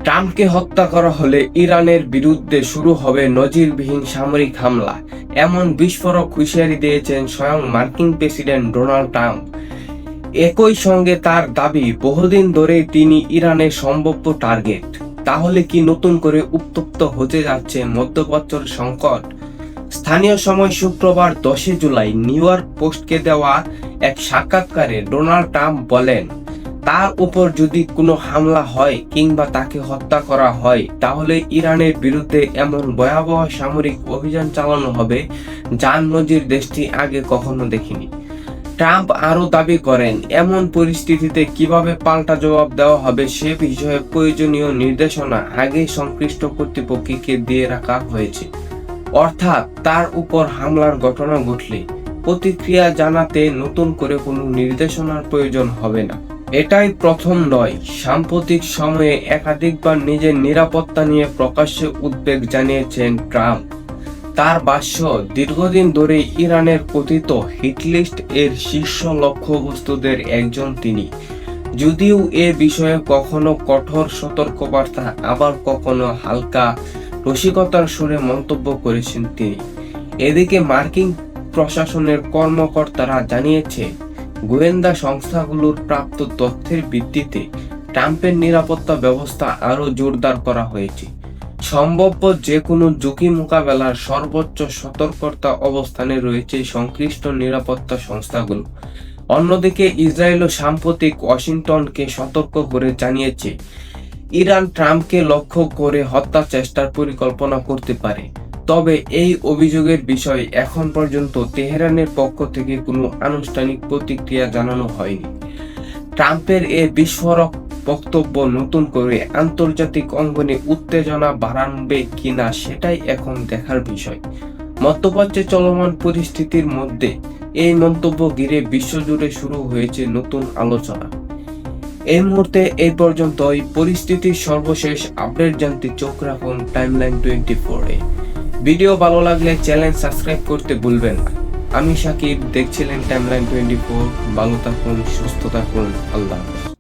ট্রাম্পকে হত্যা করা হলে ইরানের বিরুদ্ধে শুরু হবে নজিরবিহীন সামরিক হামলা, এমন বিস্ফোরক হুঁশিয়ারি দিয়েছেন স্বয়ং মার্কিন প্রেসিডেন্ট ডোনাল্ড ট্রাম্প। একই সঙ্গে তার দাবি, বহুদিন ধরেই তিনি ইরানের সম্ভাব্য টার্গেট। তাহলে কি নতুন করে উত্তপ্ত হতে যাচ্ছে মধ্যপ্রাচ্যের সংকট? স্থানীয় সময় শুক্রবার 10 জুলাই নিউ ইয়র্ক পোস্টকে দেওয়া এক সাক্ষাৎকারে ডোনাল্ড ট্রাম্প বলেন, তার উপর যদি কোনো হামলা হয় কিংবা তাকে হত্যা করা হয়, তাহলে ইরানের বিরুদ্ধে এমন ভয়াবহ সামরিক অভিযান চালানো হবে যার নজির দেশটি আগে কখনো দেখেনি। ট্রাম্প আরও দাবি করেন, এমন পরিস্থিতিতে কিভাবে পাল্টা জবাব দেওয়া হবে সে বিষয়ে প্রয়োজনীয় নির্দেশনা আগেই সংশ্লিষ্ট কর্তৃপক্ষকে দিয়ে রাখা হয়েছে। অর্থাৎ তার উপর হামলার ঘটনা ঘটলে প্রতিক্রিয়া জানাতে নতুন করে কোনো নির্দেশনার প্রয়োজন হবে না। এটাই প্রথম নয়। সাম্প্রতিক সময়ে একাধিকবার নিজের নিরাপত্তা নিয়ে প্রকাশ্যে উদ্বেগ জানিয়েছেন ট্রাম্প। তার ভাষ্য, দীর্ঘদিন ধরে ইরানের কথিত হিটলিস্ট এর শীর্ষ লক্ষ্যবস্তুদের একজন তিনি। যদিও এ বিষয়ে কখনো কঠোর সতর্কবার্তা, আবার কখনো হালকা রসিকতার সুরে মন্তব্য করেছেন তিনি। এদিকে মার্কিন প্রশাসনের কর্মকর্তারা জানিয়েছে, গোয়েন্দা সংস্থাগুলোর প্রাপ্ত তথ্যের ভিত্তিতে ট্রাম্পের নিরাপত্তা ব্যবস্থা আরও জোরদার করা হয়েছে। সম্ভাব্য যে কোনো ঝুঁকি মোকাবেলার সর্বোচ্চ সতর্কতা অবস্থানে রয়েছে সংশ্লিষ্ট নিরাপত্তা সংস্থাগুলো। অন্যদিকে ইসরায়েলও সাম্প্রতিক ওয়াশিংটনকে সতর্ক করে জানিয়েছে, ইরান ট্রাম্পকে লক্ষ্য করে হত্যা চেষ্টার পরিকল্পনা করতে পারে। তবে এই অভিযোগের বিষয়ে এখন পর্যন্ত তেহরানের পক্ষ থেকে কোনো আনুষ্ঠানিক প্রতিক্রিয়া জানানো হয়নি। ট্রাম্পের এই বিস্ফোরক বক্তব্য নতুন করে আন্তর্জাতিক অঙ্গনে উত্তেজনা বাড়াবে কিনা সেটাই এখন দেখার বিষয়। মধ্যপ্রাচ্যে চলমান পরিস্থিতির মধ্যে এই মন্তব্য ঘিরে বিশ্বজুড়ে শুরু হয়েছে নতুন আলোচনা। এই মুহূর্তে এই পর্যন্তই। পরিস্থিতির সর্বশেষ আপডেট জানতে চোখ রাখুন টাইমলাইন 24-এ। ভিডিও ভালো লাগলে চ্যানেল সাবস্ক্রাইব করতে ভুলবেন না। আমি শাকিব, দেখছিলেন টাইমলাইন 24। ভালো থাকুন, সুস্থ থাকুন, আল্লাহ হাফেজ।